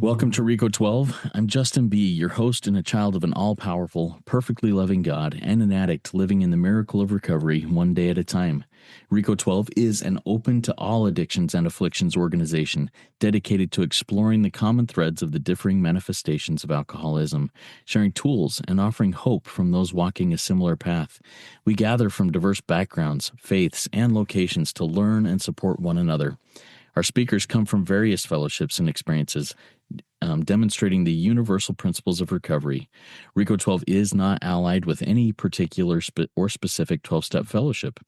Welcome to RICO 12. I'm Justin B., your host and a child of an all-powerful, perfectly loving God and an addict living in the miracle of recovery one day at a time. RICO 12 is an open to all addictions and afflictions organization dedicated to exploring the common threads of the differing manifestations of alcoholism, sharing tools and offering hope from those walking a similar path. We gather from diverse backgrounds, faiths, and locations to learn and support one another. Our speakers come from various fellowships and experiences, demonstrating the universal principles of recovery. RICO 12 is not allied with any particular or specific 12-step fellowship.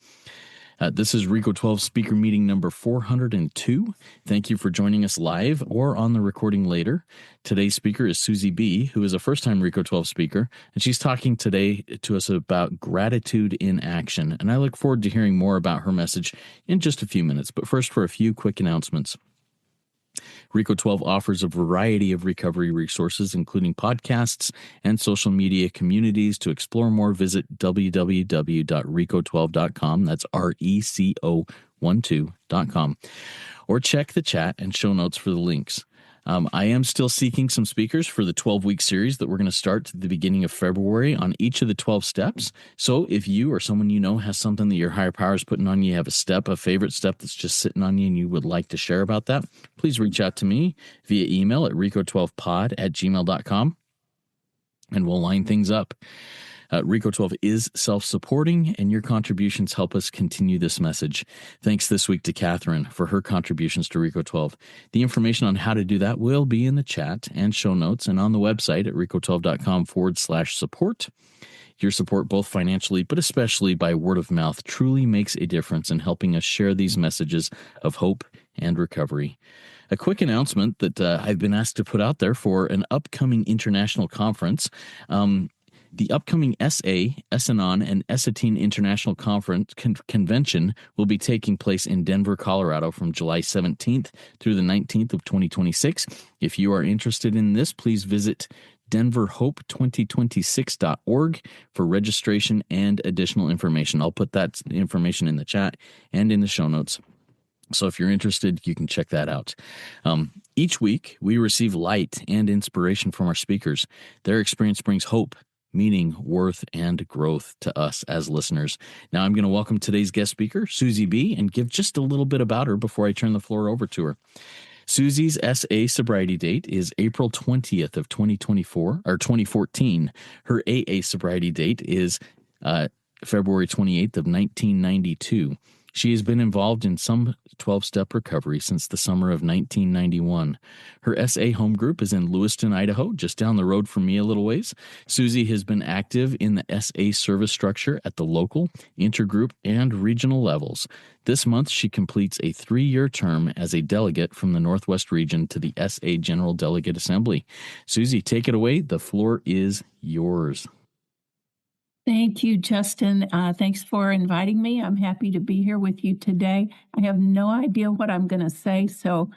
This is RICO 12 speaker meeting number 402. Thank you for joining us live or on the recording later. Today's speaker is Susie B., who is a first-time RICO 12 speaker, and she's talking today to us about gratitude in action. And I look forward to hearing more about her message in just a few minutes. But first, for a few quick announcements. RICO 12 offers a variety of recovery resources, including podcasts and social media communities. To explore more, visit www.rico12.com. That's RECO12.com. Or check the chat and show notes for the links. I am still seeking some speakers for the 12-week series that we're going to start at the beginning of February on each of the 12 steps. So if you or someone you know has something that your higher power is putting on you, have a favorite step that's just sitting on you and you would like to share about that, please reach out to me via email at rico12pod@gmail.com and we'll line things up. RICO 12 is self-supporting, and your contributions help us continue this message. Thanks this week to Catherine for her contributions to RICO 12. The information on how to do that will be in the chat and show notes and on the website at rico12.com/support. Your support, both financially but especially by word of mouth, truly makes a difference in helping us share these messages of hope and recovery. A quick announcement that I've been asked to put out there for an upcoming international conference. The upcoming SA, Essanon, and Essatine International Conference Convention will be taking place in Denver, Colorado from July 17th through the 19th of 2026. If you are interested in this, please visit denverhope2026.org for registration and additional information. I'll put that information in the chat and in the show notes. So if you're interested, you can check that out. Each week, we receive light and inspiration from our speakers. Their experience brings hope, meaning, worth, and growth to us as listeners. Now I'm going to welcome today's guest speaker, Susie B., and give just a little bit about her before I turn the floor over to her. Susie's SA sobriety date is April 20th of 2024 or 2014. Her AA sobriety date is February 28th of 1992. She has been involved in some 12-step recovery since the summer of 1991. Her SA home group is in Lewiston, Idaho, just down the road from me a little ways. Susie has been active in the SA service structure at the local, intergroup, and regional levels. This month, she completes a 3-year term as a delegate from the Northwest region to the SA General Delegate Assembly. Susie, take it away. The floor is yours. Thank you, Justin. Thanks for inviting me. I'm happy to be here with you today. I have no idea what I'm going to say, so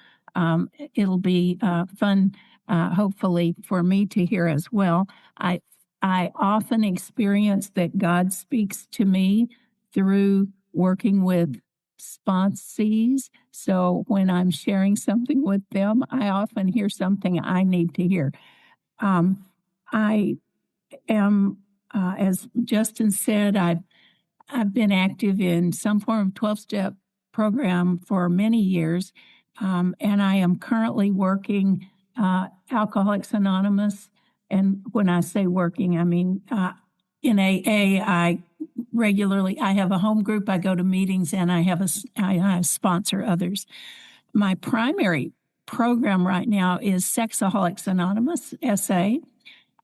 it'll be fun, hopefully, for me to hear as well. I often experience that God speaks to me through working with sponsees. So when I'm sharing something with them, I often hear something I need to hear. I am... as Justin said, I've been active in some form of 12-step program for many years, and I am currently working Alcoholics Anonymous. And when I say working, I mean in AA, I have a home group, I go to meetings, and I sponsor others. My primary program right now is Sexaholics Anonymous, SA.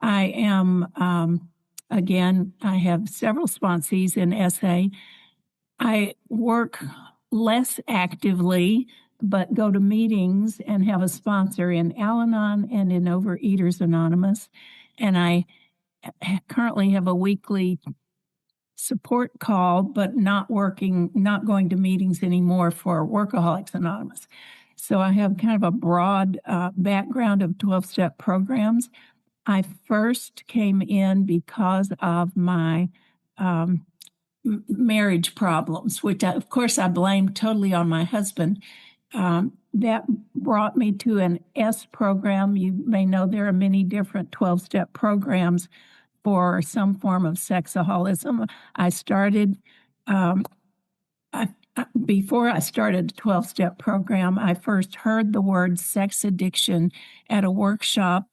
I am... Again, I have several sponsees in SA. I work less actively, but go to meetings and have a sponsor in Al-Anon and in Overeaters Anonymous. And I currently have a weekly support call, but not going to meetings anymore for Workaholics Anonymous. So I have kind of a broad background of 12-step programs. I first came in because of my marriage problems, which of course I blame totally on my husband. That brought me to an S program. You may know there are many different 12-step programs for some form of sexaholism. I started, before I started the 12-step program, I first heard the word sex addiction at a workshop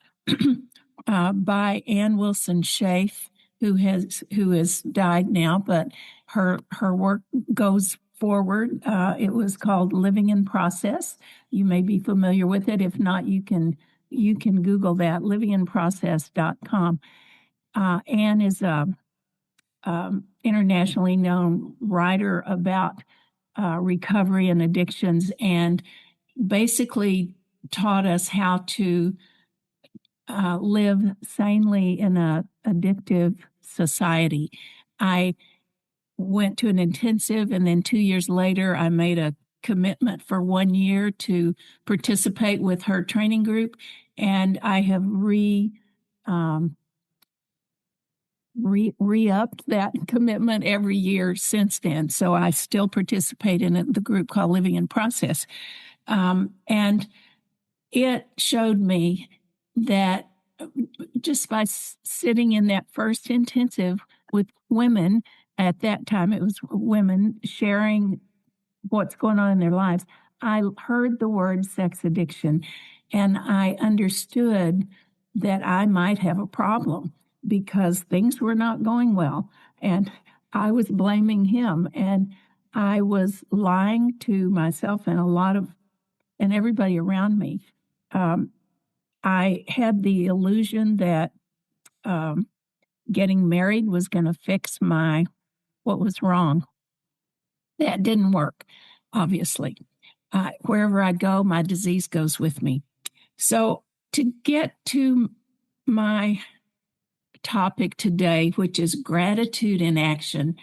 by Ann Wilson Schaaf, who has died now, but her work goes forward. It was called Living in Process. You may be familiar with it. If not, you can Google that, livinginprocess.com. Anne is a internationally known writer about recovery and addictions, and basically taught us how to live sanely in a addictive society. I went to an intensive, and then 2 years later, I made a commitment for 1 year to participate with her training group, and I have re-upped that commitment every year since then. So I still participate in the group called Living in Process. And it showed me that just by sitting in that first intensive with women, at that time it was women sharing what's going on in their lives, I heard the word sex addiction, and I understood that I might have a problem because things were not going well, and I was blaming him, and I was lying to myself and everybody around me. I had the illusion that getting married was going to fix what was wrong. That didn't work, obviously. Wherever I go, my disease goes with me. So to get to my topic today, which is gratitude in action,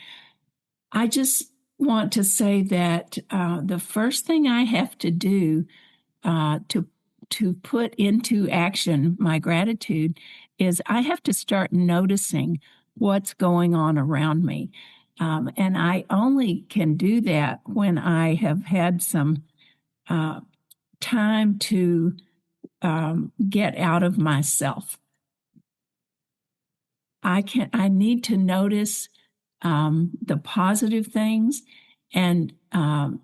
I just want to say that the first thing I have to do to put into action my gratitude is I have to start noticing what's going on around me. And I only can do that when I have had some time to get out of myself. I need to notice the positive things, and I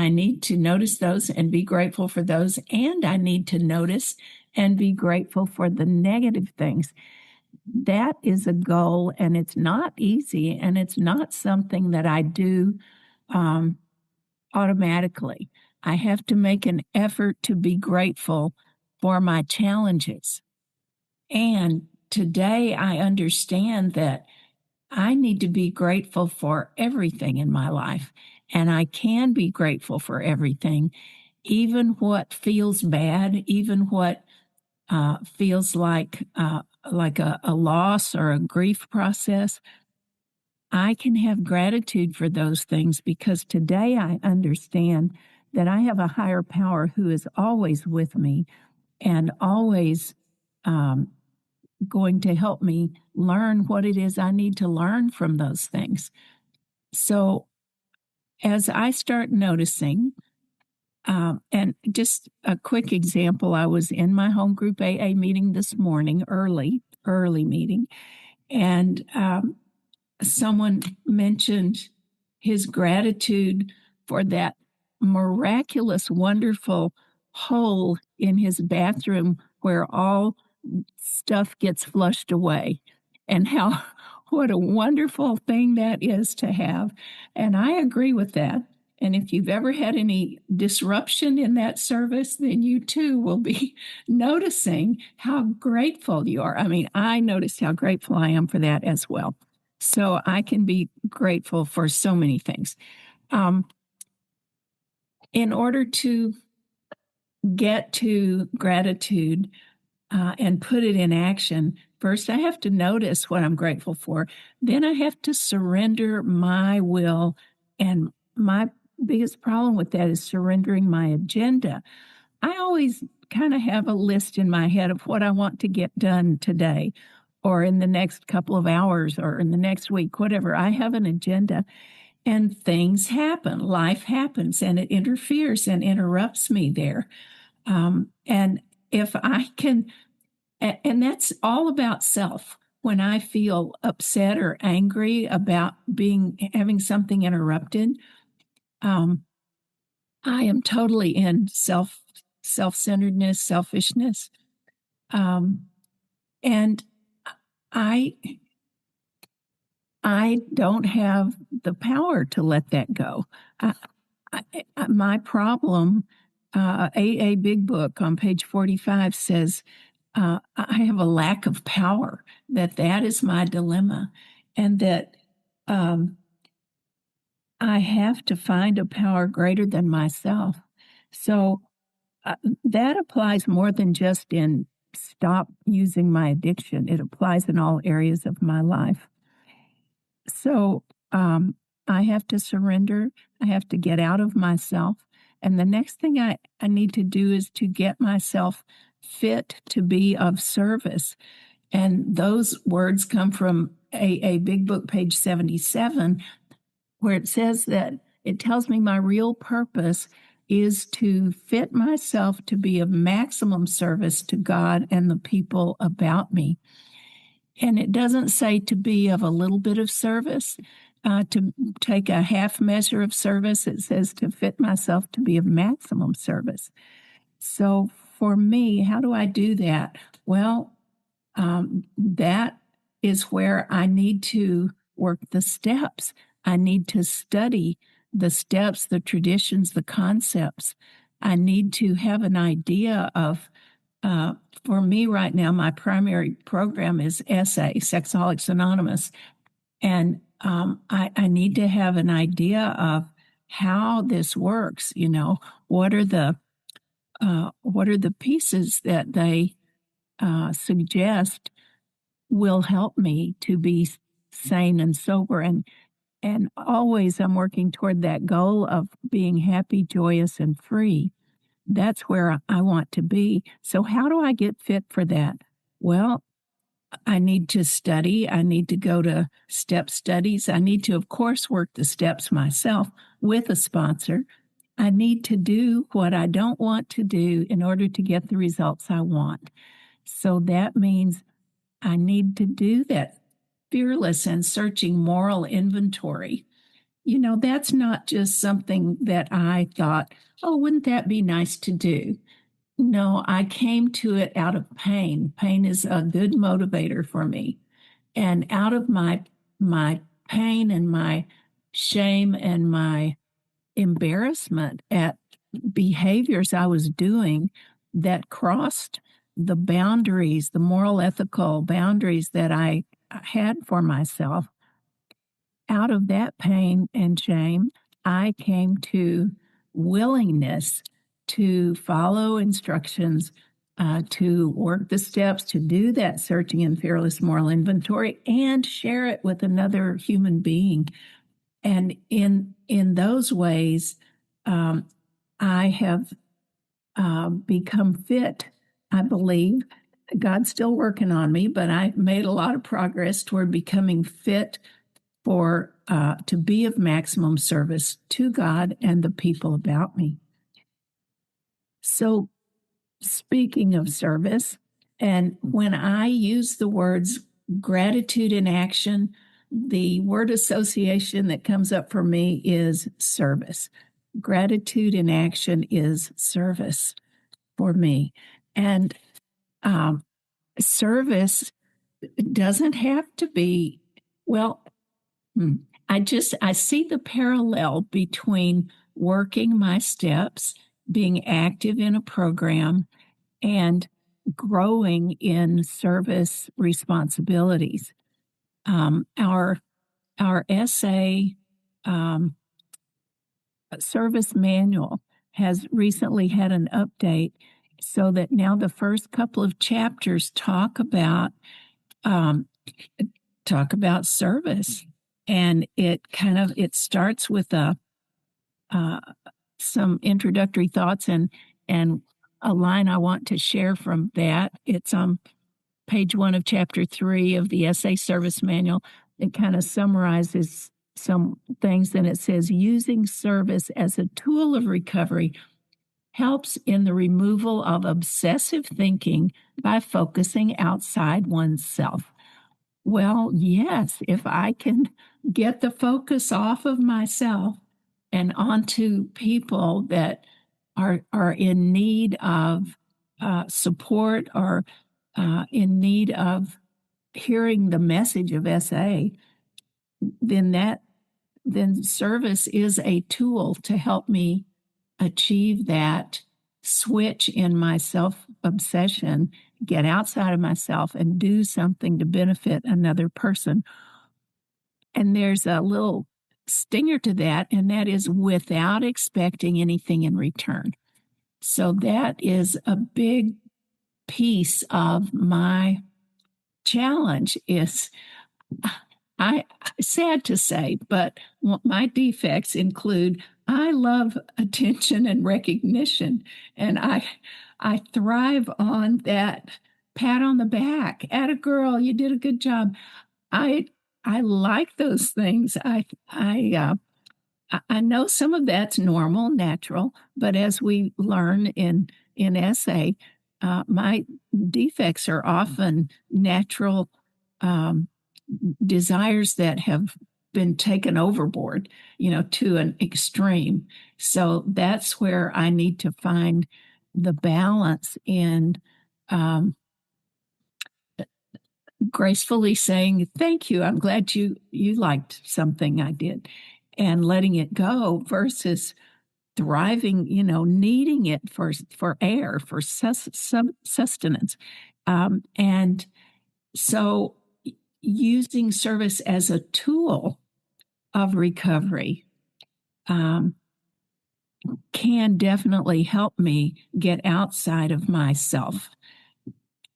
need to notice those and be grateful for those, and I need to notice and be grateful for the negative things. That is a goal, and it's not easy, and it's not something that I do automatically. I have to make an effort to be grateful for my challenges. And today I understand that I need to be grateful for everything in my life. And I can be grateful for everything, even what feels bad, even what feels like a loss or a grief process. I can have gratitude for those things because today I understand that I have a higher power who is always with me and always going to help me learn what it is I need to learn from those things. So as I start noticing, and just a quick example, I was in my home group AA meeting this morning, early meeting, and someone mentioned his gratitude for that miraculous, wonderful hole in his bathroom where all stuff gets flushed away, and what a wonderful thing that is to have. And I agree with that. And if you've ever had any disruption in that service, then you too will be noticing how grateful you are. I mean, I noticed how grateful I am for that as well. So I can be grateful for so many things. In order to get to gratitude and put it in action, first I have to notice what I'm grateful for. Then I have to surrender my will. And my biggest problem with that is surrendering my agenda. I always kind of have a list in my head of what I want to get done today or in the next couple of hours or in the next week, whatever. I have an agenda. And things happen, life happens, and it interferes and interrupts me there. And if I can, and that's all about self. When I feel upset or angry about having something interrupted, um, I am totally in self-centeredness, selfishness, and I I don't have the power to let that go. I, my problem, AA Big Book on page 45 says, I have a lack of power, that is my dilemma, and that I have to find a power greater than myself. So that applies more than just in stop using my addiction. It applies in all areas of my life. So I have to surrender. I have to get out of myself. And the next thing I need to do is to get myself fit to be of service. And those words come from a Big Book, page 77, where it says that it tells me my real purpose is to fit myself to be of maximum service to God and the people about me. And it doesn't say to be of a little bit of service, to take a half measure of service. It says to fit myself to be of maximum service. So for me, how do I do that? Well, that is where I need to work the steps. I need to study the steps, the traditions, the concepts. I need to have an idea of, for me right now, my primary program is SA, Sexaholics Anonymous. And I need to have an idea of how this works. You know, what are the pieces that they suggest will help me to be sane and sober, and always I'm working toward that goal of being happy, joyous, and free. That's where I want to be. So how do I get fit for that? Well, I need to study. I need to go to step studies. I need to, of course, work the steps myself with a sponsor. I need to do what I don't want to do in order to get the results I want. So that means I need to do that fearless and searching moral inventory. You know, that's not just something that I thought, oh, wouldn't that be nice to do? No, I came to it out of pain. Pain is a good motivator for me. And out of my pain and my shame and my embarrassment at behaviors I was doing that crossed the boundaries, the moral, ethical boundaries that I had for myself, out of that pain and shame, I came to willingness to follow instructions, to work the steps, to do that searching and fearless moral inventory, and share it with another human being. And in those ways, I have become fit, I believe. God's still working on me, but I've made a lot of progress toward becoming fit for to be of maximum service to God and the people about me. So, speaking of service, and when I use the words gratitude in action, the word association that comes up for me is service. Gratitude in action is service for me. And service doesn't have to be, well, I see the parallel between working my steps, being active in a program, and growing in service responsibilities. Our SA service manual has recently had an update, so that now the first couple of chapters talk about service, and it starts with some introductory thoughts and a line I want to share from that. It's on page 1 of chapter 3 of the SA service manual. It kind of summarizes some things, and it says using service as a tool of recovery helps in the removal of obsessive thinking by focusing outside oneself. Well, yes, if I can get the focus off of myself and onto people that are in need of support or in need of hearing the message of SA, then service is a tool to help me achieve that switch in my self obsession, get outside of myself and do something to benefit another person. And there's a little stinger to that, and that is without expecting anything in return. So that is a big piece of my challenge. Is I sad to say, but my defects include I love attention and recognition, and I thrive on that pat on the back. Atta girl, you did a good job. I I like those things. I know some of that's normal, natural, but as we learn in essay, my defects are often natural um, desires that have been taken overboard, to an extreme. So that's where I need to find the balance in um, gracefully saying, thank you, I'm glad you liked something I did, and letting it go versus thriving, needing it for air, for sustenance. And so using service as a tool of recovery can definitely help me get outside of myself.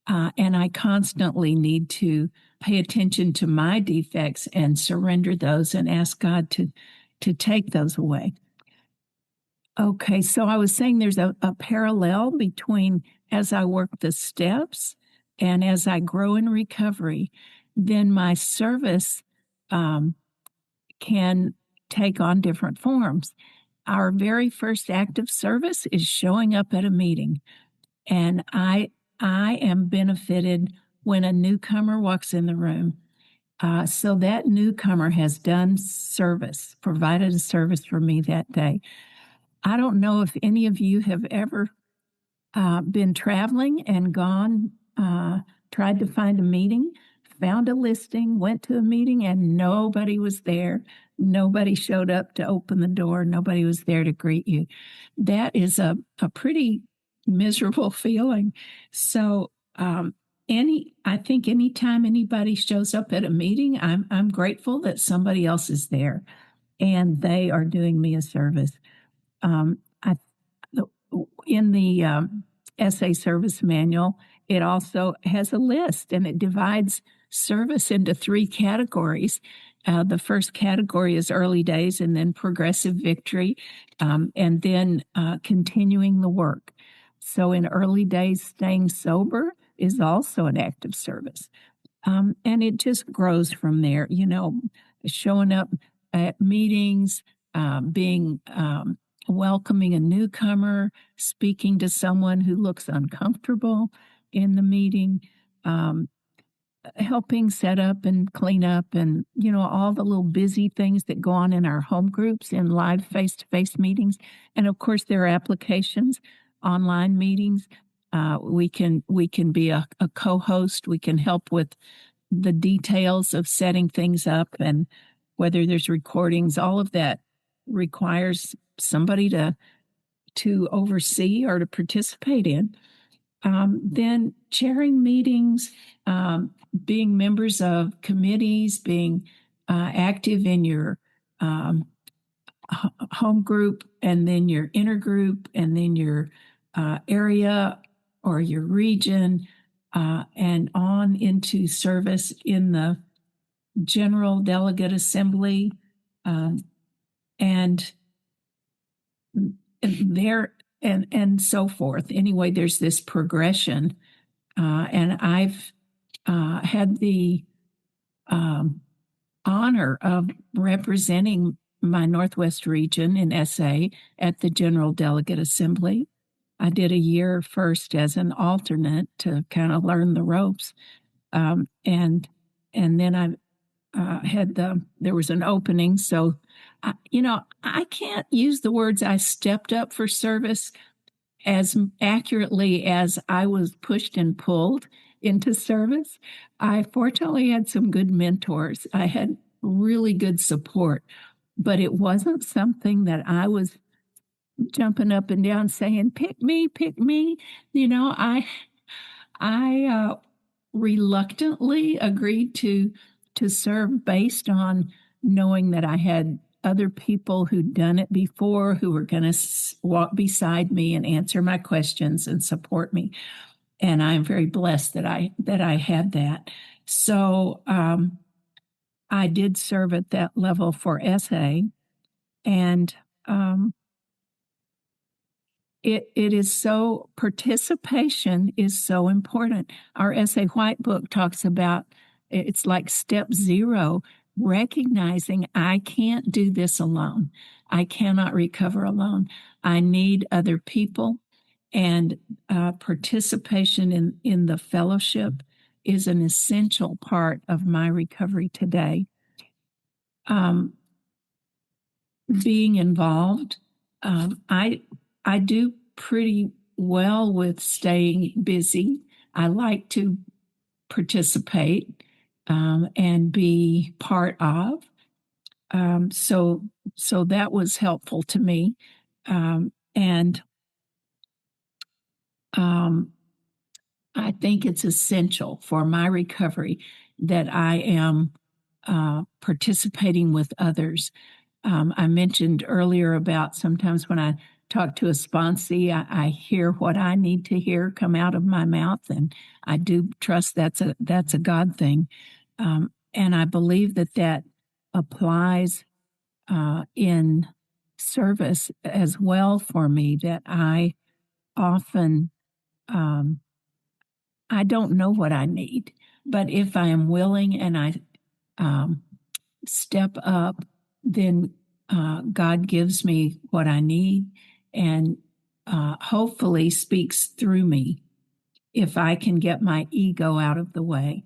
And I constantly need to pay attention to my defects and surrender those and ask God to take those away. Okay, so I was saying there's a parallel between as I work the steps and as I grow in recovery, then my service can take on different forms. Our very first act of service is showing up at a meeting, and I am benefited when a newcomer walks in the room. So that newcomer has done service, provided a service for me that day. I don't know if any of you have ever been traveling and gone, tried to find a meeting, found a listing, went to a meeting, and nobody was there. Nobody showed up to open the door. Nobody was there to greet you. That is a pretty miserable feeling. So, I think anytime anybody shows up at a meeting, I'm grateful that somebody else is there and they are doing me a service. I in the SA service manual, it also has a list, and it divides service into 3 categories. The first category is early days, and then progressive victory, and then continuing the work. So in early days, staying sober is also an act of service. And it just grows from there, showing up at meetings, being welcoming a newcomer, speaking to someone who looks uncomfortable in the meeting, helping set up and clean up, and all the little busy things that go on in our home groups in live face-to-face meetings. And of course there are applications, online meetings. We can be a co-host. We can help with the details of setting things up, and whether there's recordings. All of that requires somebody to oversee or to participate in. Then chairing meetings, being members of committees, being active in your home group, and then your intergroup, and then your area or your region, and on into service in the general delegate assembly, and there and so forth. Anyway, there's this progression, and I've had the honor of representing my Northwest region in SA at the General Delegate Assembly. I did a year first as an alternate to kind of learn the ropes, and then I there was an opening. So, I can't use the words I stepped up for service as accurately as I was pushed and pulled into service. I fortunately had some good mentors. I had really good support, but it wasn't something that I was jumping up and down saying, pick me, pick me. I reluctantly agreed to serve based on knowing that I had other people who'd done it before who were going to walk beside me and answer my questions and support me. And I'm very blessed that I had that. So I did serve at that level for SA, and it is so, participation is so important. Our SA White Book talks about it's like step 0, recognizing I can't do this alone. I cannot recover alone. I need other people, and participation in the fellowship is an essential part of my recovery today. Being involved, I do pretty well with staying busy. I like to participate and be part of. So that was helpful to me. And I think it's essential for my recovery that I am participating with others. I mentioned earlier about sometimes when I talk to a sponsee, I hear what I need to hear come out of my mouth, and I do trust that's a God thing. And I believe that applies in service as well for me, that I often, I don't know what I need, but if I am willing and I step up, then God gives me what I need and hopefully speaks through me if I can get my ego out of the way.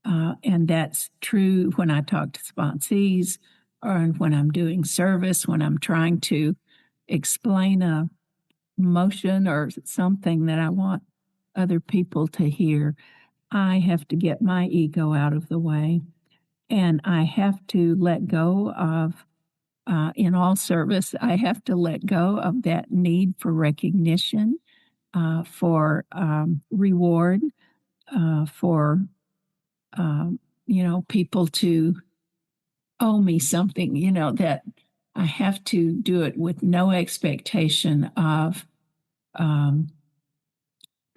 And that's true when I talk to sponsees or when I'm doing service, when I'm trying to explain a motion or something that I want other people to hear. I have to get my ego out of the way, and I have to let go of, in all service, I have to let go of that need for recognition, for reward, for, people to owe me something, that I have to do it with no expectation of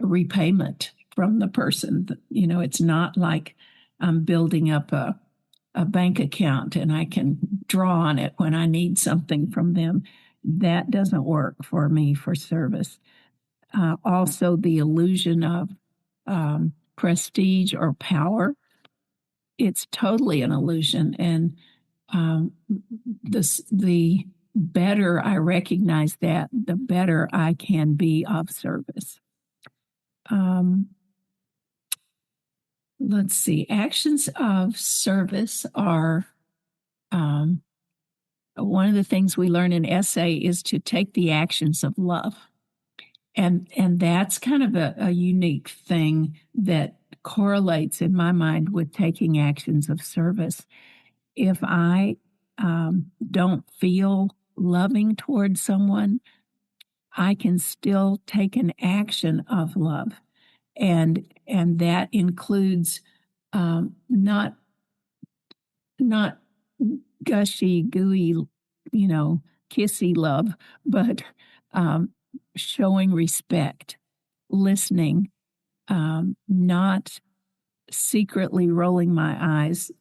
repayment from the person. It's not like I'm building up a bank account and I can draw on it when I need something from them. That doesn't work for me for service. Also, the illusion of prestige or power, it's totally an illusion. And the better I recognize that, the better I can be of service. Let's see. Actions of service are one of the things we learn in SA is to take the actions of love. And that's kind of a unique thing that correlates in my mind with taking actions of service. If I don't feel loving towards someone, I can still take an action of love. And that includes not gushy, gooey, kissy love, but showing respect, listening, not secretly rolling my eyes,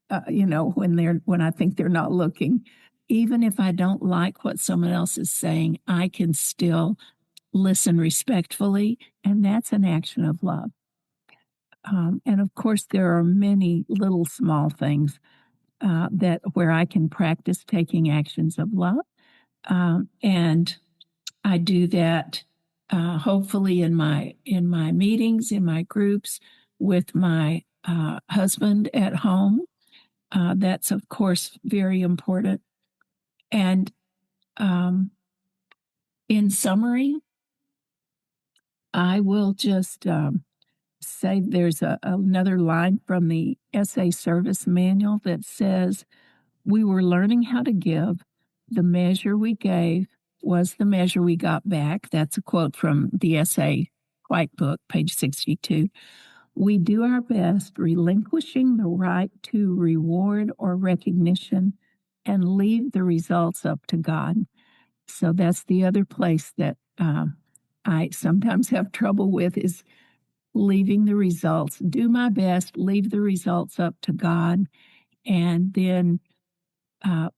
when I think they're not looking. Even if I don't like what someone else is saying, I can still listen respectfully, and that's an action of love. And of course, there are many little small things. that where I can practice taking actions of love. And I do that hopefully in my meetings, in my groups, with my husband at home. That's of course very important. And in summary, I will just say there's another line from the SA Service Manual that says, "We were learning how to give. The measure we gave was the measure we got back." That's a quote from the SA White Book, page 62. "We do our best, relinquishing the right to reward or recognition, and leave the results up to God." So that's the other place that I sometimes have trouble with, is leaving the results. Do my best, leave the results up to God, and then uh,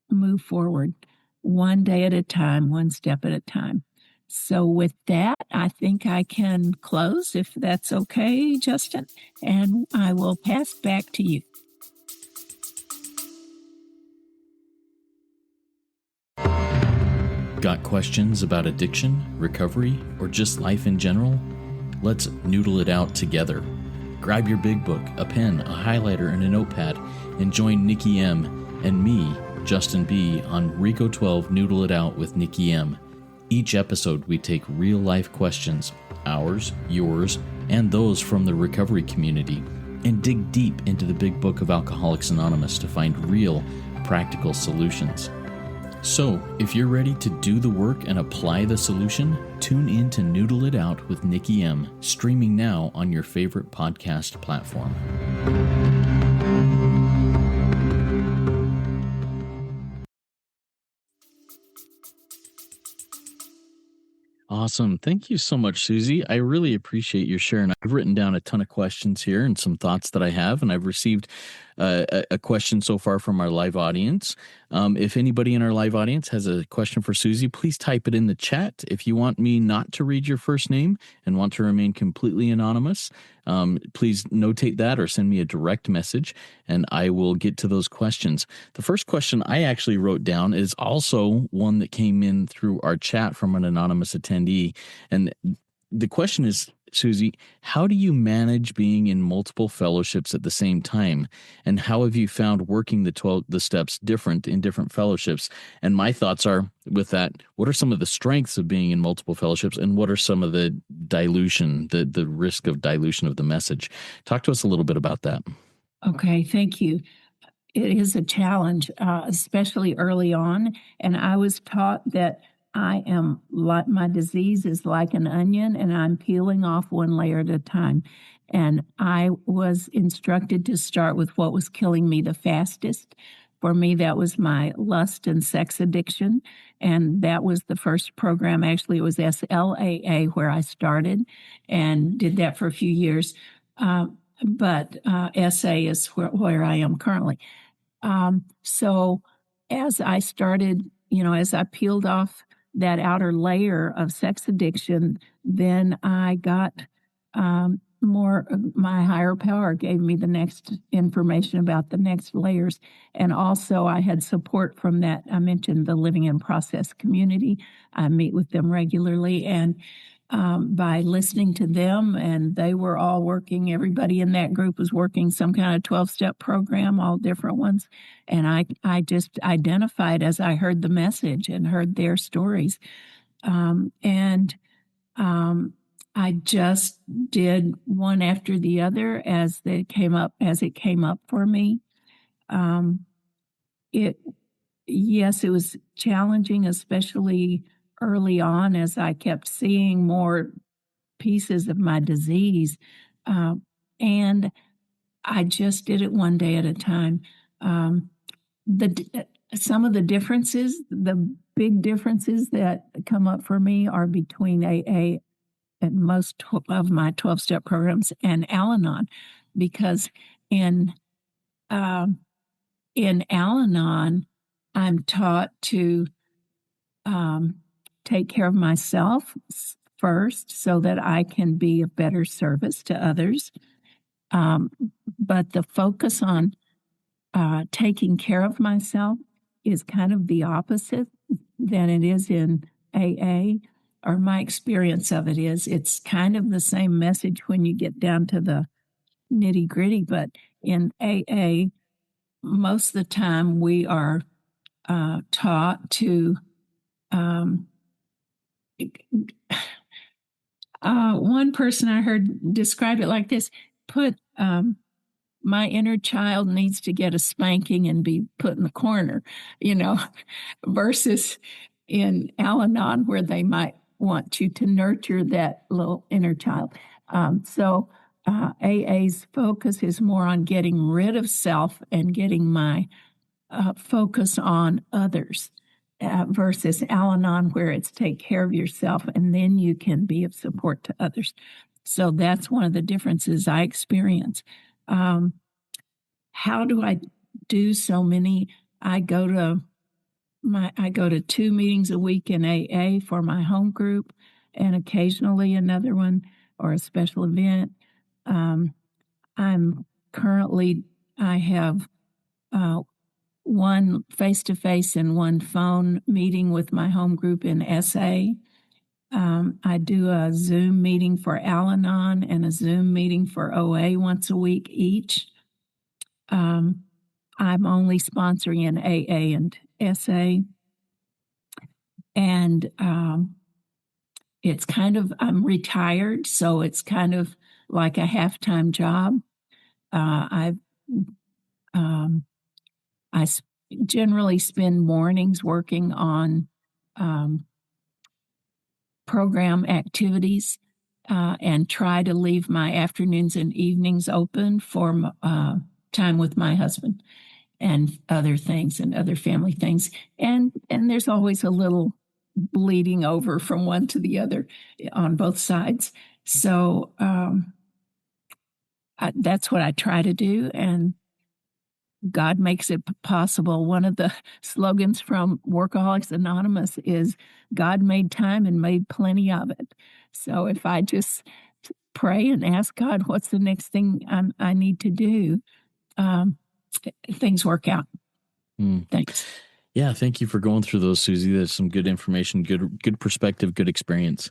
move forward one day at a time, one step at a time. So, with that, I think I can close, if that's okay, Justin, and I will pass back to you. Got questions about addiction, recovery, or just life in general? Let's noodle it out together. Grab your big book, a pen, a highlighter, and a notepad, and join Nikki M and me, Justin B, on Rico 12 Noodle It Out with Nikki M. Each episode, we take real-life questions, ours, yours, and those from the recovery community, and dig deep into the big book of Alcoholics Anonymous to find real, practical solutions. So, if you're ready to do the work and apply the solution, tune in to Noodle It Out with Nikki M, streaming now on your favorite podcast platform. Awesome. Thank you so much, Susie. I really appreciate your sharing. I've written down a ton of questions here and some thoughts that I have, and I've received a question so far from our live audience. If anybody in our live audience has a question for Susie, please type it in the chat. If you want me not to read your first name and want to remain completely anonymous, please notate that or send me a direct message, and I will get to those questions. The first question I actually wrote down is also one that came in through our chat from an anonymous attendee. And the question is, Susie, how do you manage being in multiple fellowships at the same time? And how have you found working the steps different in different fellowships? And my thoughts are, with that, what are some of the strengths of being in multiple fellowships, and what are some of the dilution, the risk of dilution of the message? Talk to us a little bit about that. Okay, thank you. It is a challenge, especially early on. And I was taught that I am like, my disease is like an onion, and I'm peeling off one layer at a time. And I was instructed to start with what was killing me the fastest. For me, that was my lust and sex addiction. And that was the first program. Actually, it was SLAA where I started, and did that for a few years. But SA is where I am currently. So as I started, as I peeled off that outer layer of sex addiction, then I got more, my higher power gave me the next information about the next layers. And also I had support from that. I mentioned the Living in Process community. I meet with them regularly, and by listening to them, and they were all working, everybody in that group was working some kind of 12-step program, all different ones. And I just identified as I heard the message and heard their stories. I just did one after the other as it came up for me. Yes, it was challenging, especially early on, as I kept seeing more pieces of my disease. And I just did it one day at a time. Some of the differences, the big differences that come up for me, are between AA and most of my 12-step programs and Al-Anon, because in Al-Anon, I'm taught to take care of myself first so that I can be of better service to others. But the focus on taking care of myself is kind of the opposite than it is in AA, or my experience of it is it's kind of the same message when you get down to the nitty gritty, but in AA, most of the time we are taught to one person I heard describe it like this: put my inner child needs to get a spanking and be put in the corner, versus in Al-Anon where they might want you to nurture that little inner child. So AA's focus is more on getting rid of self and getting my focus on others. Versus Al-Anon, where it's take care of yourself and then you can be of support to others. So that's one of the differences I experience. How do I do so many? I go to 2 meetings a week in AA for my home group, and occasionally another one or a special event. I have one face-to-face and one phone meeting with my home group in SA. I do a Zoom meeting for Al-Anon and a Zoom meeting for OA once a week each. I'm only sponsoring in AA and SA. And it's kind of, I'm retired, so it's kind of like a half-time job. I generally spend mornings working on program activities and try to leave my afternoons and evenings open for time with my husband and other things and other family things. And there's always a little bleeding over from one to the other on both sides. So that's what I try to do, and God makes it possible. One of the slogans from Workaholics Anonymous is God made time and made plenty of it. So if I just pray and ask God, what's the next thing I need to do, things work out. Thanks. Yeah, thank you for going through those, Susie. There's some good information, good perspective, good experience.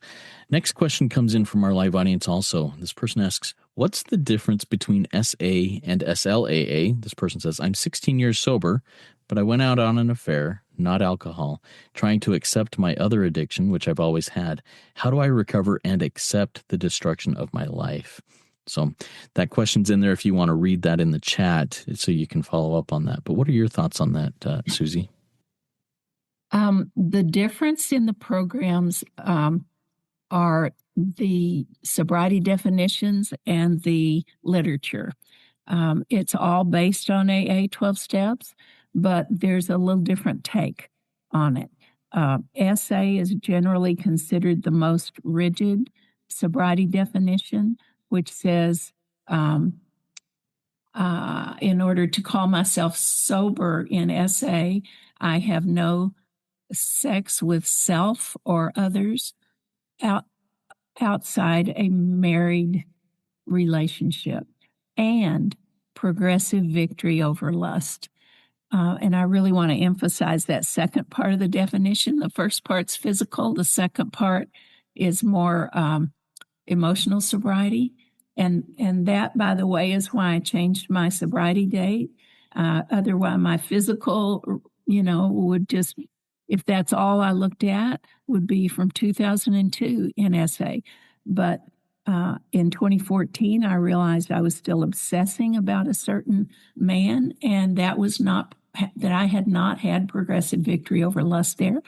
Next question comes in from our live audience also. This person asks, what's the difference between SA and SLAA? This person says, I'm 16 years sober, but I went out on an affair, not alcohol, trying to accept my other addiction, which I've always had. How do I recover and accept the destruction of my life? So that question's in there if you want to read that in the chat so you can follow up on that. But what are your thoughts on that, Susie? The difference in the programs are the sobriety definitions and the literature. It's all based on AA 12 steps, but there's a little different take on it. SA is generally considered the most rigid sobriety definition, which says, in order to call myself sober in SA, I have no sex with self or others outside a married relationship, and progressive victory over lust. And I really want to emphasize that second part of the definition. The first part's physical. The second part is more emotional sobriety. And that, by the way, is why I changed my sobriety date. Otherwise, my physical, would just, if that's all I looked at, would be from 2002 in SA. But in 2014, I realized I was still obsessing about a certain man, and that I had not had progressive victory over lust there.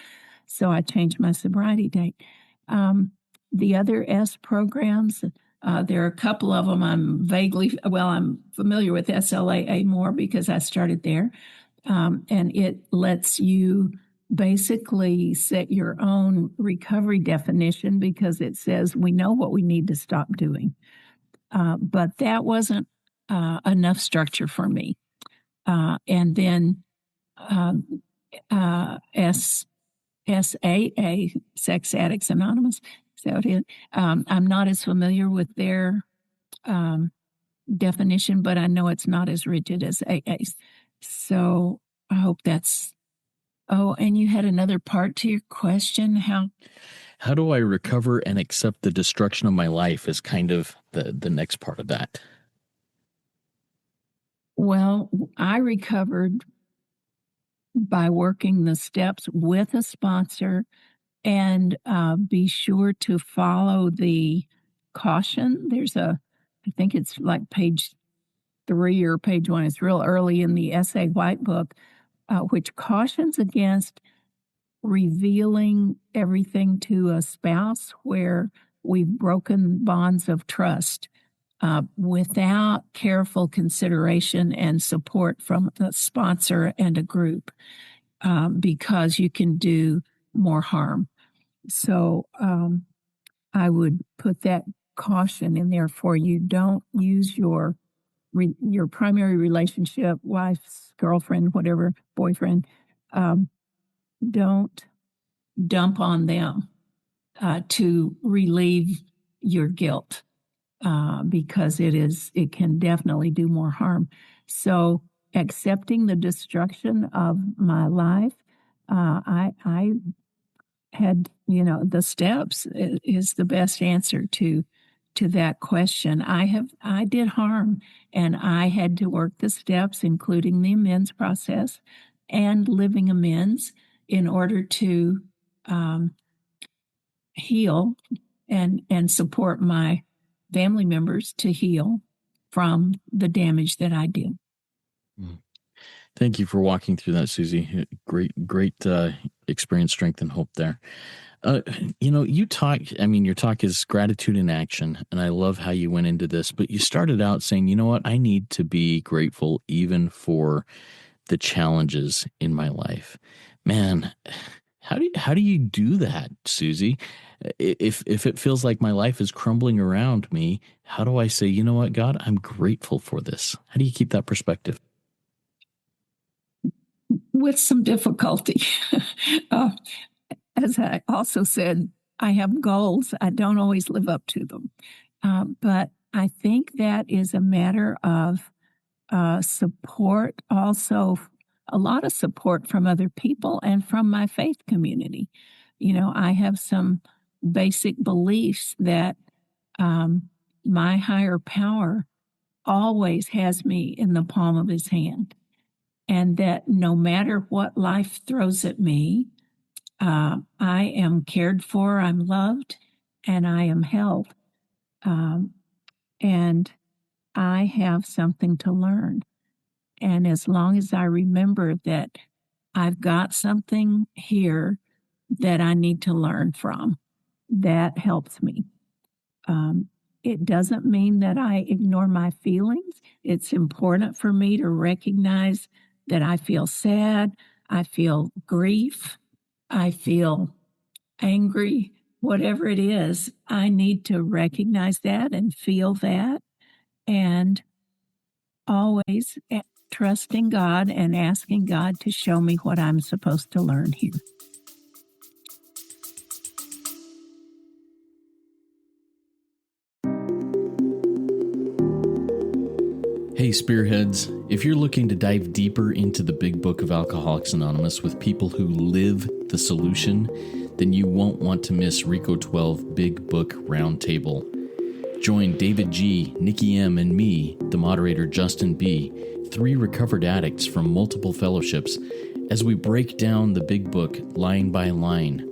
So I changed my sobriety date. The other S programs, there are a couple of them I'm familiar with SLAA more because I started there. And it lets you basically set your own recovery definition because it says we know what we need to stop doing. But that wasn't enough structure for me. And then SAA, Sex Addicts Anonymous, so it is. I'm not as familiar with their definition, but I know it's not as rigid as AA's. So I hope that's. Oh, and you had another part to your question. How do I recover and accept the destruction of my life is kind of the next part of that. Well, I recovered by working the steps with a sponsor, and be sure to follow the caution. I think it's like page 3 or page 1. It's real early in the essay white book, which cautions against revealing everything to a spouse where we've broken bonds of trust without careful consideration and support from a sponsor and a group, because you can do more harm. So I would put that caution in there for you. Don't use your primary relationship, wife, girlfriend, whatever, boyfriend. Don't dump on them to relieve your guilt, because it can definitely do more harm. So accepting the destruction of my life, I had, the steps is the best answer to that question. I did harm, and I had to work the steps, including the amends process and living amends, in order to heal and support my family members to heal from the damage that I did. Thank you for walking through that, Susie. Great experience, strength, and hope there. Your talk is gratitude in action, and I love how you went into this, but you started out saying, you know what, I need to be grateful even for the challenges in my life. Man, how do you do that, Susie? If it feels like my life is crumbling around me, how do I say, you know what, God, I'm grateful for this? How do you keep that perspective? With some difficulty. As I also said, I have goals. I don't always live up to them. But I think that is a matter of support, also a lot of support from other people and from my faith community. I have some basic beliefs that my higher power always has me in the palm of his hand, and that no matter what life throws at me, I am cared for, I'm loved, and I am held. And I have something to learn. And as long as I remember that I've got something here that I need to learn from, that helps me. It doesn't mean that I ignore my feelings. It's important for me to recognize that I feel sad, I feel grief, I feel angry, whatever it is. I need to recognize that and feel that, and always trusting God and asking God to show me what I'm supposed to learn here. Hey, Spearheads, if you're looking to dive deeper into the big book of Alcoholics Anonymous with people who live the solution, then you won't want to miss RICO 12 Big Book Roundtable. Join David G., Nikki M., and me, the moderator Justin B., 3 recovered addicts from multiple fellowships, as we break down the big book line by line.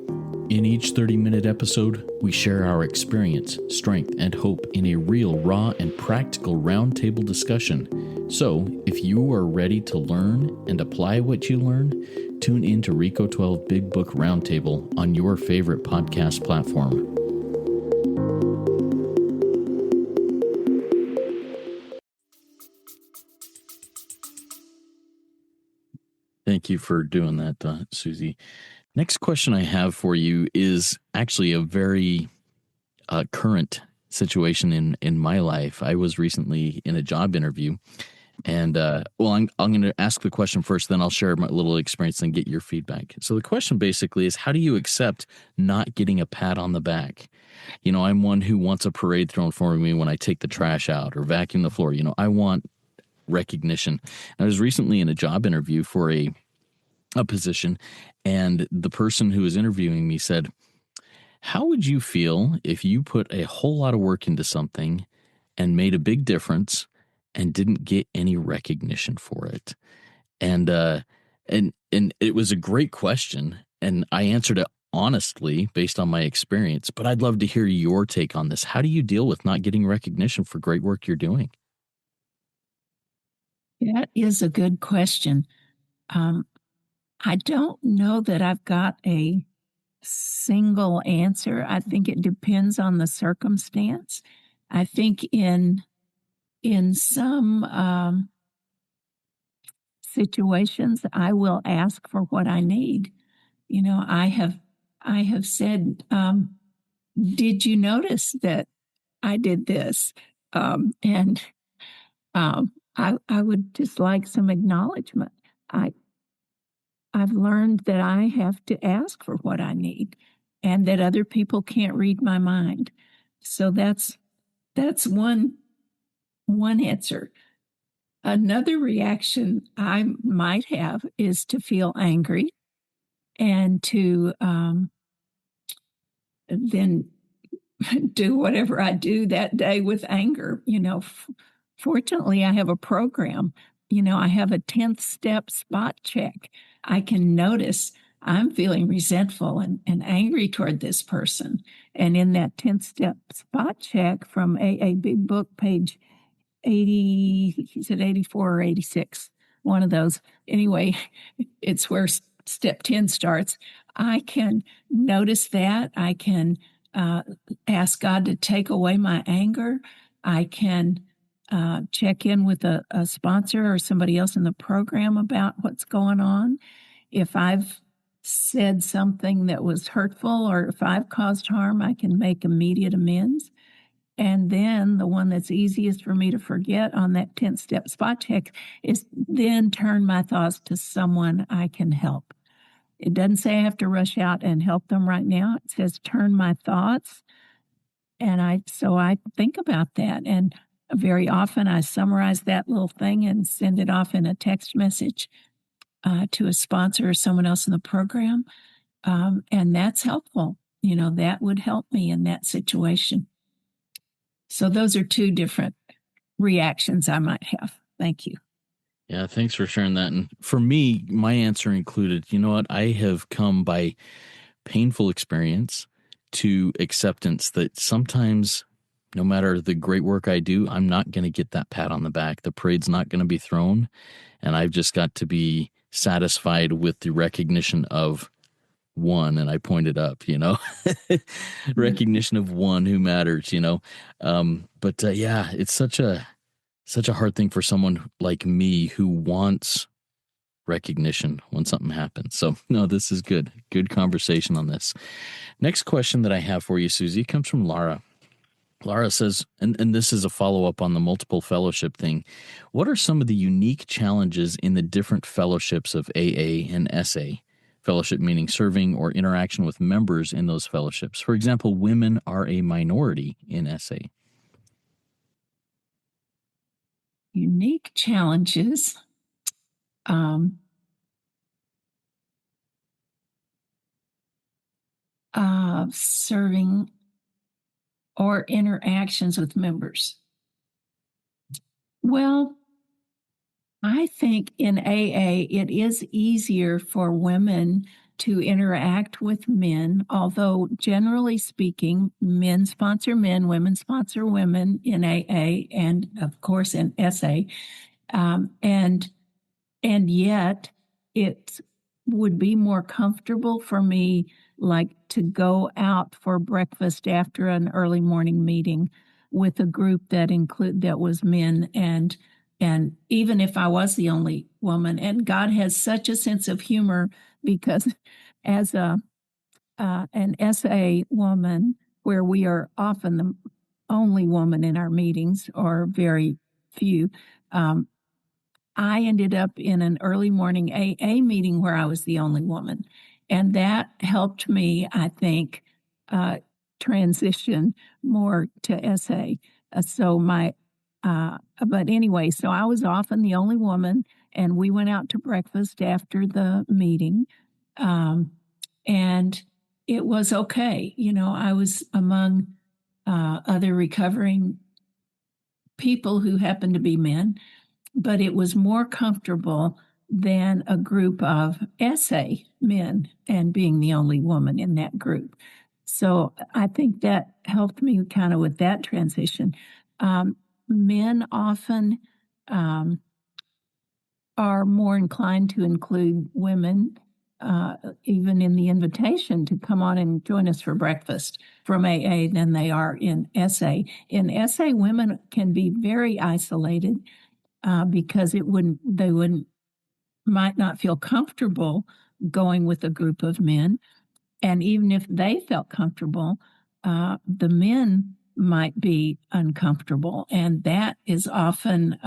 In each 30-minute episode, we share our experience, strength, and hope in a real, raw, and practical roundtable discussion. So, if you are ready to learn and apply what you learn, tune in to RICO 12 Big Book Roundtable on your favorite podcast platform. Thank you for doing that, Susie. Next question I have for you is actually a very current situation in my life. I was recently in a job interview, and I'm going to ask the question first, then I'll share my little experience and get your feedback. So the question basically is, how do you accept not getting a pat on the back? I'm one who wants a parade thrown for me when I take the trash out or vacuum the floor. I want recognition. I was recently in a job interview for a position, and the person who was interviewing me said, how would you feel if you put a whole lot of work into something and made a big difference and didn't get any recognition for it? And it was a great question, and I answered it honestly based on my experience, but I'd love to hear your take on this. How do you deal with not getting recognition for great work you're doing? That is a good question. I don't know that I've got a single answer. I think it depends on the circumstance. I think in some situations, I will ask for what I need. I have said, did you notice that I did this? And I would just like some acknowledgement. I've learned that I have to ask for what I need, and that other people can't read my mind. So that's one answer. Another reaction I might have is to feel angry and to then do whatever I do that day with anger. Fortunately, I have a program. I have a 10th step spot check. I can notice I'm feeling resentful and angry toward this person. And in that 10th step spot check from AA Big Book, page 80, he said 84 or 86, one of those. Anyway, it's where step 10 starts. I can notice that. I can ask God to take away my anger. I can check in with a sponsor or somebody else in the program about what's going on. If I've said something that was hurtful or if I've caused harm, I can make immediate amends. And then the one that's easiest for me to forget on that 10th step spot check is then turn my thoughts to someone I can help. It doesn't say I have to rush out and help them right now. It says turn my thoughts. And so I think about that. And very often I summarize that little thing and send it off in a text message to a sponsor or someone else in the program. And that's helpful. That would help me in that situation. So those are two different reactions I might have. Thank you. Yeah, thanks for sharing that. And for me, my answer included, you know what, I have come by painful experience to acceptance that sometimes, no matter the great work I do, I'm not going to get that pat on the back. The parade's not going to be thrown. And I've just got to be satisfied with the recognition of one. And I pointed up, recognition of one who matters, But yeah, it's such a hard thing for someone like me who wants recognition when something happens. So no, this is good conversation on this. Next question that I have for you, Susie, comes from Laura. Laura says, and this is a follow-up on the multiple fellowship thing. What are some of the unique challenges in the different fellowships of AA and SA? Fellowship meaning serving or interaction with members in those fellowships. For example, women are a minority in SA. Unique challenges. Serving or interactions with members. Well, I think in AA, it is easier for women to interact with men, although generally speaking, men sponsor men, women sponsor women in AA, and of course in SA. And yet it would be more comfortable for me, like to go out for breakfast after an early morning meeting with a group that was men, and even if I was the only woman. And God has such a sense of humor, because as an SA woman, where we are often the only woman in our meetings, or very few, I ended up in an early morning AA meeting where I was the only woman. And that helped me, I think, transition more to SA. So But anyway, so I was often the only woman, and we went out to breakfast after the meeting. And it was okay. I was among other recovering people who happened to be men, but it was more comfortable than a group of SA men and being the only woman in that group. So I think that helped me kind of with that transition. Men often are more inclined to include women, even in the invitation to come on and join us for breakfast from AA than they are in SA. In SA, women can be very isolated because they might not feel comfortable going with a group of men. And even if they felt comfortable, the men might be uncomfortable. And that is often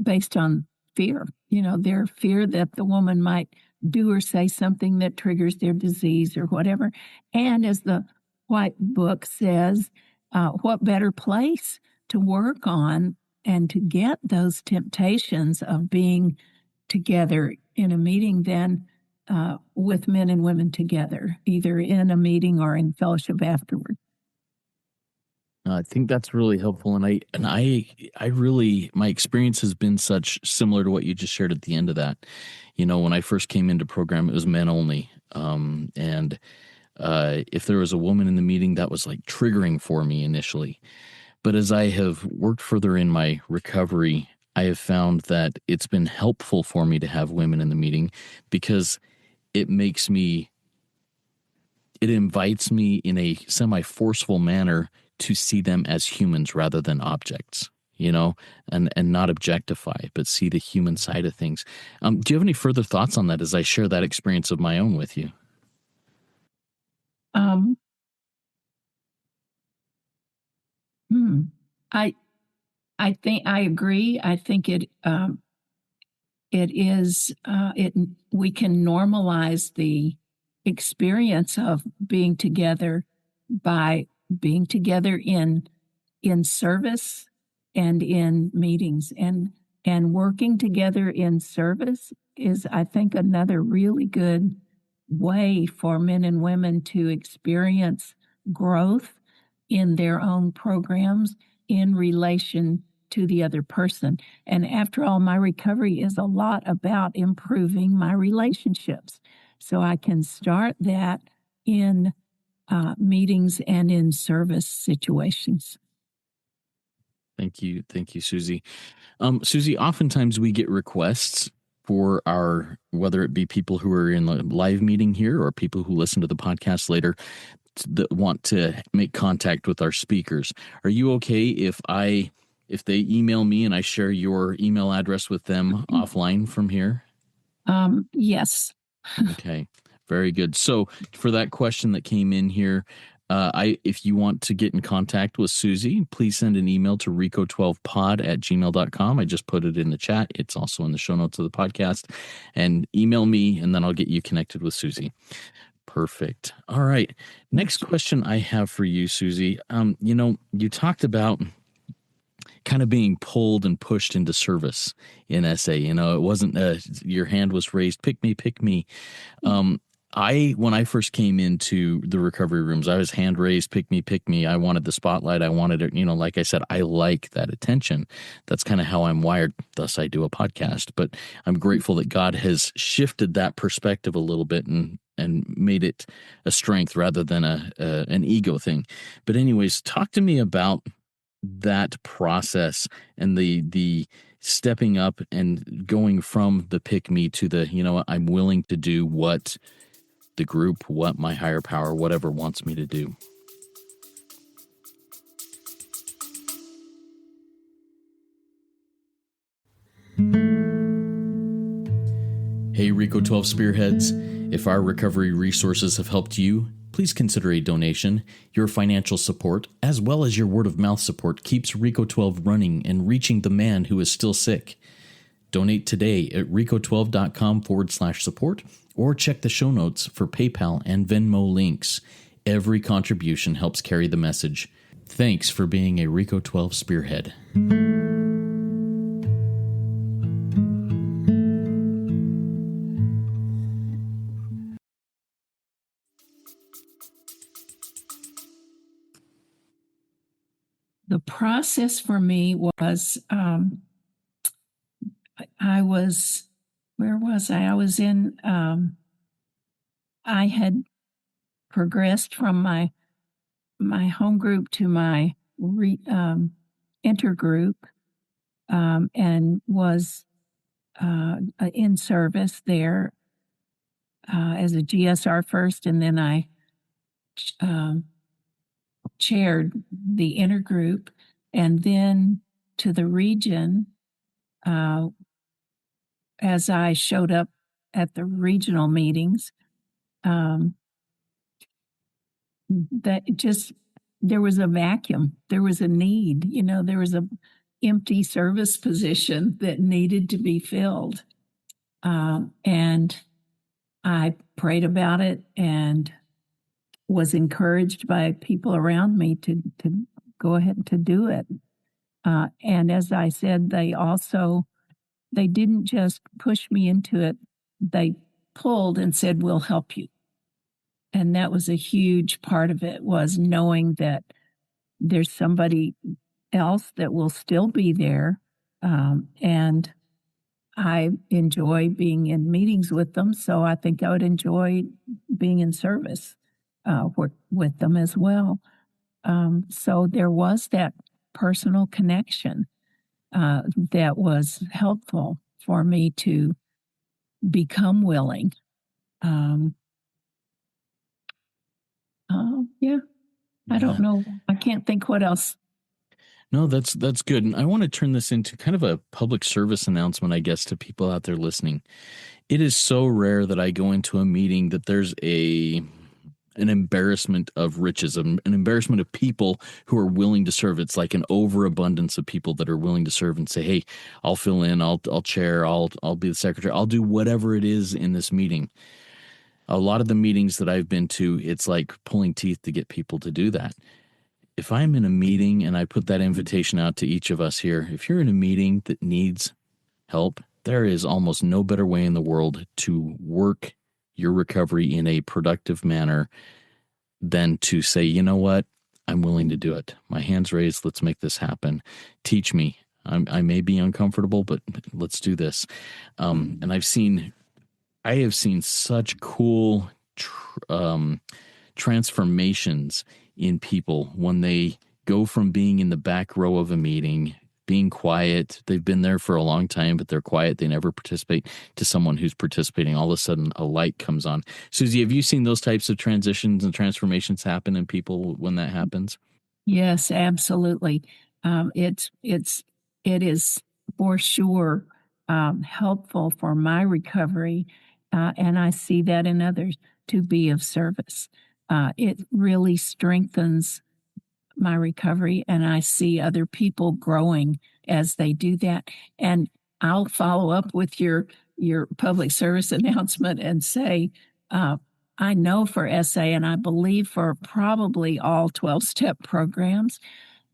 based on fear, their fear that the woman might do or say something that triggers their disease or whatever. And as the White Book says, what better place to work on and to get those temptations of being together in a meeting than with men and women together, either in a meeting or in fellowship afterward. I think that's really helpful, and I really, my experience has been such similar to what you just shared at the end of that. When I first came into program, it was men only, and if there was a woman in the meeting, that was like triggering for me initially. But as I have worked further in my recovery, I have found that it's been helpful for me to have women in the meeting because it invites me in a semi-forceful manner to see them as humans rather than objects, and not objectify, but see the human side of things. Do you have any further thoughts on that as I share that experience of my own with you? I think I agree. I think it is we can normalize the experience of being together by being together in service and in meetings, and working together in service is, I think, another really good way for men and women to experience growth in their own programs in relation to the other person. And after all, my recovery is a lot about improving my relationships. So I can start that in meetings and in service situations. Thank you, Susie. Susie, oftentimes we get requests for whether it be people who are in the live meeting here or people who listen to the podcast later that want to make contact with our speakers. Are you okay if they email me and I share your email address with them offline from here? Yes. Okay, very good. So for that question that came in here, if you want to get in contact with Susie, please send an email to rico12pod@gmail.com. I just put it in the chat. It's also in the show notes of the podcast. And email me, and then I'll get you connected with Susie. Perfect. All right. Next question I have for you, Susie. You talked about kind of being pulled and pushed into service in SA. It wasn't your hand was raised, pick me. When I first came into the recovery rooms, I was hand raised, pick me. I wanted the spotlight. I wanted it, like I said, I like that attention. That's kind of how I'm wired. Thus I do a podcast, but I'm grateful that God has shifted that perspective a little bit and made it a strength rather than an ego thing. But anyways, talk to me about that process and the stepping up and going from the pick me to the, I'm willing to do what the group, what my higher power, whatever wants me to do. Hey, Rico 12 Spearheads. If our recovery resources have helped you, please consider a donation. Your financial support, as well as your word of mouth support, keeps Rico 12 running and reaching the man who is still sick. Donate today at rico12.com/support or check the show notes for PayPal and Venmo links. Every contribution helps carry the message. Thanks for being a Rico 12 spearhead. The process for me was, where was I? I was in, I had progressed from my home group to my intergroup, and was in service there as a GSR first, and then I chaired the intergroup, and then to the region as I showed up at the regional meetings. That just there was a vacuum, there was a need, there was a empty service position that needed to be filled, and I prayed about it and was encouraged by people around me to go ahead to do it. And as I said, they didn't just push me into it; they pulled and said, "We'll help you." And that was a huge part of it, was knowing that there's somebody else that will still be there. And I enjoy being in meetings with them, so I think I would enjoy being in service with them as well. So there was that personal connection that was helpful for me to become willing. Yeah. I don't know. I can't think what else. No, that's good. And I want to turn this into kind of a public service announcement, I guess, to people out there listening. It is so rare that I go into a meeting that there's an embarrassment of riches, an embarrassment of people who are willing to serve. It's like an overabundance of people that are willing to serve and say, "Hey, I'll fill in, I'll chair, I'll be the secretary, I'll do whatever it is in this meeting." A lot of the meetings that I've been to, it's like pulling teeth to get people to do that. If I'm in a meeting, and I put that invitation out to each of us here, if you're in a meeting that needs help, there is almost no better way in the world to work your recovery in a productive manner than to say, "You know what? I'm willing to do it. My hand's raised. Let's make this happen. Teach me. I may be uncomfortable, but let's do this." And I have seen such cool transformations in people when they go from being in the back row of a meeting, being quiet. They've been there for a long time, but they're quiet. They never participate, to someone who's participating. All of a sudden, a light comes on. Susie, have you seen those types of transitions and transformations happen in people when that happens? Yes, absolutely. It is for sure helpful for my recovery, and I see that in others, to be of service. It really strengthens my recovery, and I see other people growing as they do that. And I'll follow up with your public service announcement and say, I know for SA, and I believe for probably all 12-step programs,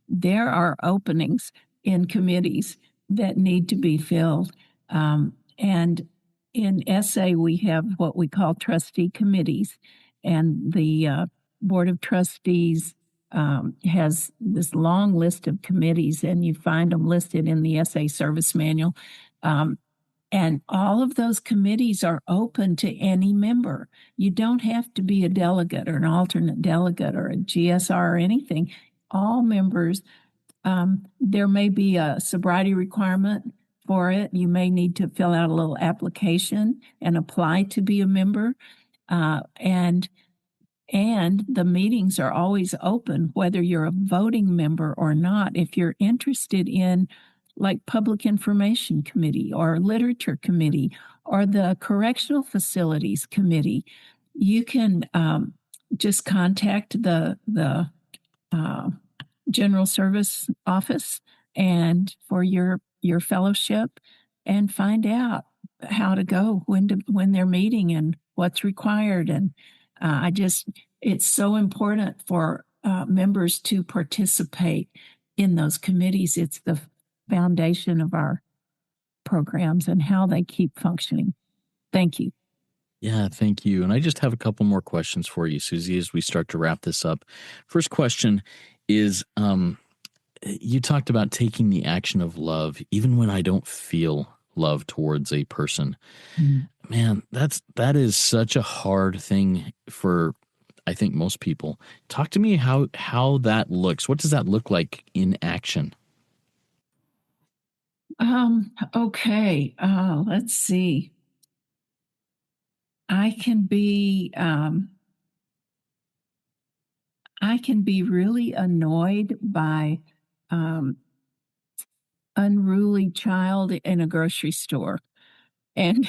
there are openings in committees that need to be filled. And in SA, we have what we call trustee committees, and the Board of Trustees has this long list of committees, and you find them listed in the SA Service Manual. And all of those committees are open to any member. You don't have to be a delegate or an alternate delegate or a GSR or anything. All members, there may be a sobriety requirement for it. You may need to fill out a little application and apply to be a member. And the meetings are always open, whether you're a voting member or not. If you're interested in, like, Public Information Committee or Literature Committee or the Correctional Facilities Committee, you can just contact the General Service Office and for your fellowship, and find out how to go, when they're meeting and what's required. And it's so important for members to participate in those committees. It's the foundation of our programs and how they keep functioning. Thank you. Yeah, thank you. And I just have a couple more questions for you, Susie, as we start to wrap this up. First question is, you talked about taking the action of love, even when I don't feel love towards a person. Man, that is such a hard thing for, I think, most people. Talk to me how that looks. What does that look like in action? Okay. Let's see. I can be really annoyed by unruly child in a grocery store, and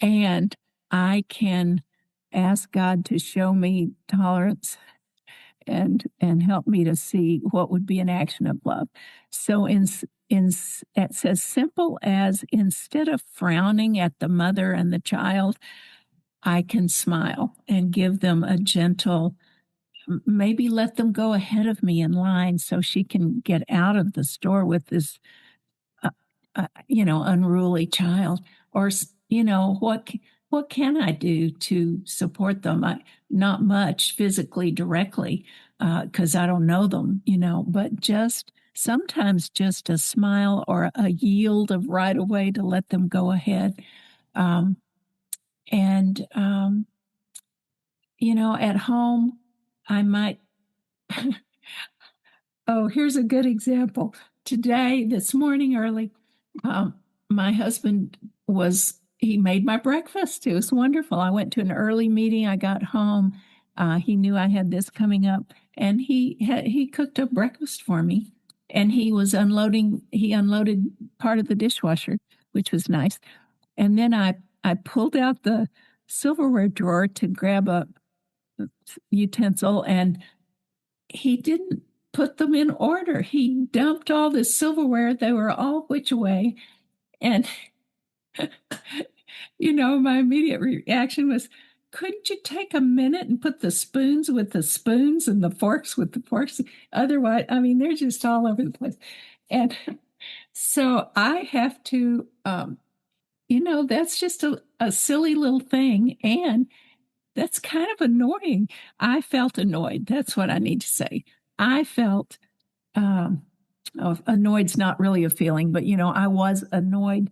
and I can ask God to show me tolerance and help me to see what would be an action of love. So it's as simple as, instead of frowning at the mother and the child, I can smile and give them a gentle, maybe let them go ahead of me in line so she can get out of the store with this unruly child. Or what can I do to support them? Not much physically directly, because I don't know them, but just sometimes just a smile or a yield of right away to let them go ahead. And at home, I might. Oh, here's a good example. This morning early, my husband he made my breakfast. It was wonderful. I went to an early meeting. I got home. He knew I had this coming up, and he cooked up breakfast for me. And he unloaded part of the dishwasher, which was nice. And then I pulled out the silverware drawer to grab a utensil, and he didn't put them in order. He dumped all the silverware. They were all which way. And, my immediate reaction was, couldn't you take a minute and put the spoons with the spoons and the forks with the forks? Otherwise, they're just all over the place. And so I have to, that's just a silly little thing. And that's kind of annoying. I felt annoyed. That's what I need to say. I felt annoyed's not really a feeling, but I was annoyed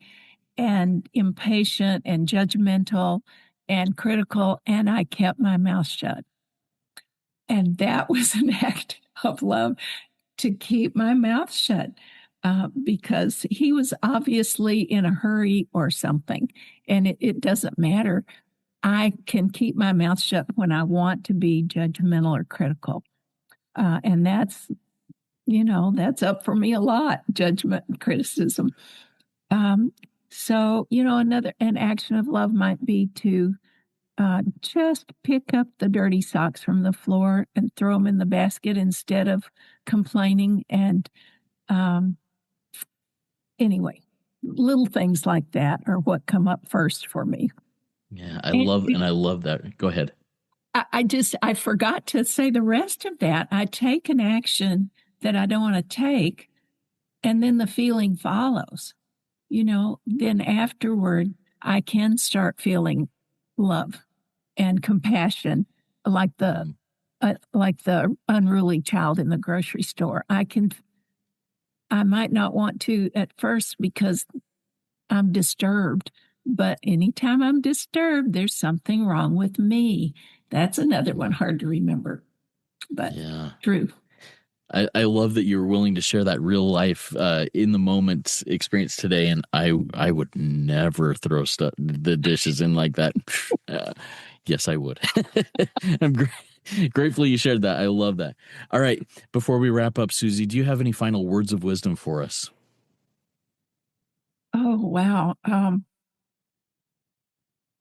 and impatient and judgmental and critical, and I kept my mouth shut. And that was an act of love, to keep my mouth shut, because he was obviously in a hurry or something. And it doesn't matter. I can keep my mouth shut when I want to be judgmental or critical. And that's up for me a lot, judgment and criticism. So, an action of love might be to just pick up the dirty socks from the floor and throw them in the basket instead of complaining. And anyway, little things like that are what come up first for me. Yeah, I love that. Go ahead. I forgot to say the rest of that. I take an action that I don't want to take, and then the feeling follows. Then afterward, I can start feeling love and compassion, like the unruly child in the grocery store. I might not want to at first because I'm disturbed, but anytime I'm disturbed, there's something wrong with me. That's another one hard to remember, but yeah, true. I love that you're willing to share that real life, in the moment experience today. And I would never throw the dishes in like that. Yes, I would. I'm grateful you shared that. I love that. All right. Before we wrap up, Susie, do you have any final words of wisdom for us? Oh, wow.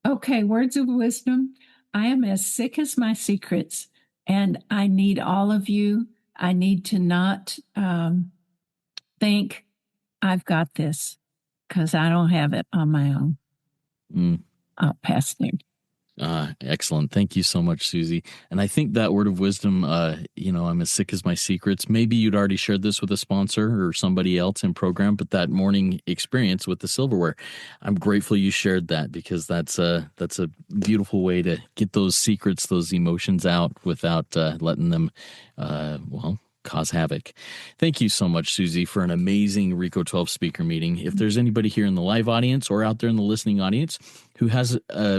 Okay. Words of wisdom. I am as sick as my secrets, and I need all of you. I need to not think I've got this, because I don't have it on my own. I'll pass there. Excellent. Thank you so much, Susie. And I think that word of wisdom, I'm as sick as my secrets. Maybe you'd already shared this with a sponsor or somebody else in program, but that morning experience with the silverware, I'm grateful you shared that, because that's a beautiful way to get those secrets, those emotions out without letting them, cause havoc. Thank you so much, Susie, for an amazing RICO 12 speaker meeting. If there's anybody here in the live audience or out there in the listening audience who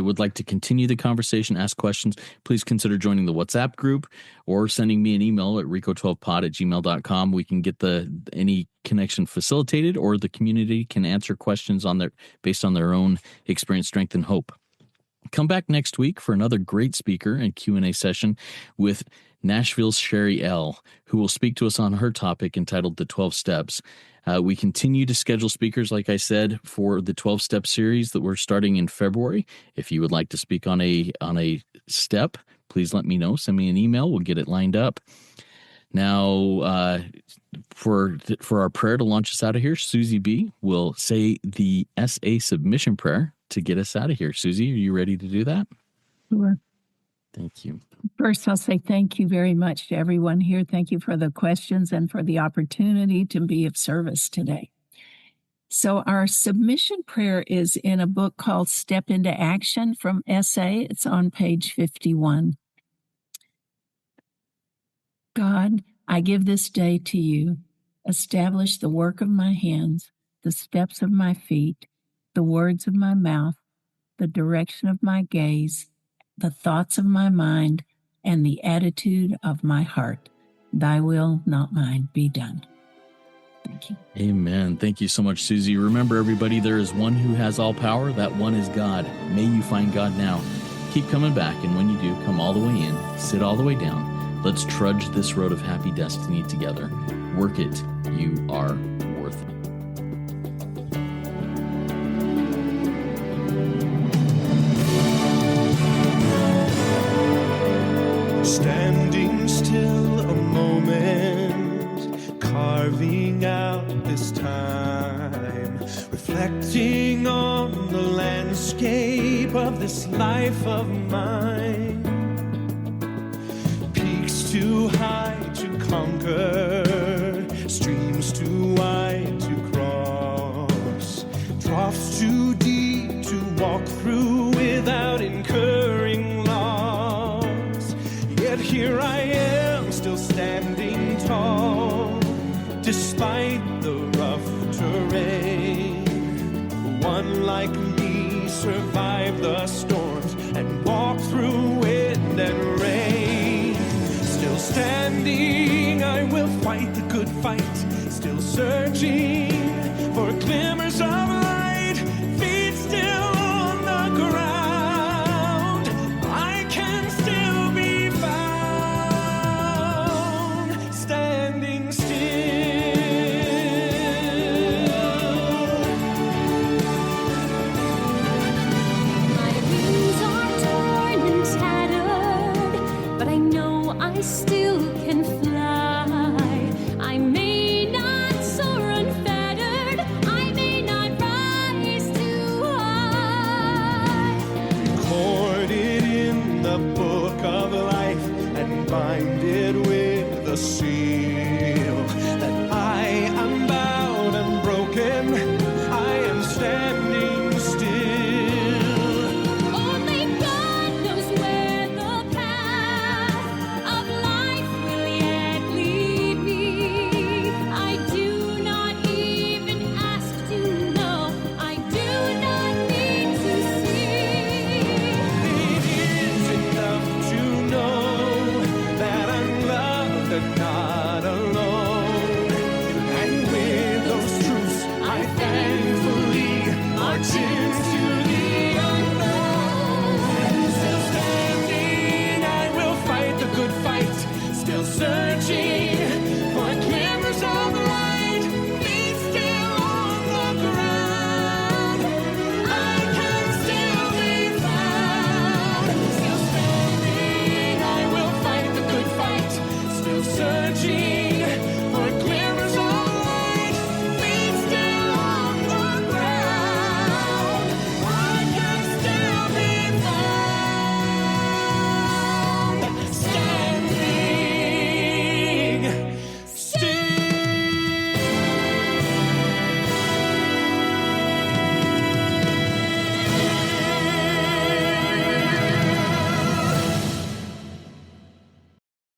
would like to continue the conversation, ask questions, please consider joining the WhatsApp group or sending me an email at rico12pod@gmail.com. We can get any connection facilitated, or the community can answer questions based on their own experience, strength, and hope. Come back next week for another great speaker and Q&A session with Nashville's Sherry L., who will speak to us on her topic entitled The 12 Steps. We continue to schedule speakers, like I said, for the 12-step series that we're starting in February. If you would like to speak on a step, please let me know. Send me an email. We'll get it lined up. Now, for our prayer to launch us out of here, Susie B. will say the SA submission prayer to get us out of here. Susie, are you ready to do that? Sure. Thank you. First, I'll say thank you very much to everyone here. Thank you for the questions and for the opportunity to be of service today. So our submission prayer is in a book called Step into Action from SA. It's on page 51. God, I give this day to you. Establish the work of my hands, the steps of my feet, the words of my mouth, the direction of my gaze, the thoughts of my mind, and the attitude of my heart. Thy will, not mine, be done. Thank you. Amen. Thank you so much, Susie. Remember, everybody, there is one who has all power. That one is God. May you find God now. Keep coming back, and when you do, come all the way in, sit all the way down. Let's trudge this road of happy destiny together. Work it. You are worth it. Standing still a moment, carving out this time, reflecting on the landscape of this life of mine. Peaks too high to conquer, streams too wide to cross, troughs too deep to walk through without incurring loss. Yet here I am, still standing tall, despite the rough terrain. One like me survived the storms and walked through wind and rain. Still standing, I will fight the good fight, still searching for glimmers of light, feet still on the ground. I can still be found, standing still. My wings are torn and tattered, but I know I still can fly. I may not soar unfettered, I may not rise too high. Recorded in the book of life and binded with the seal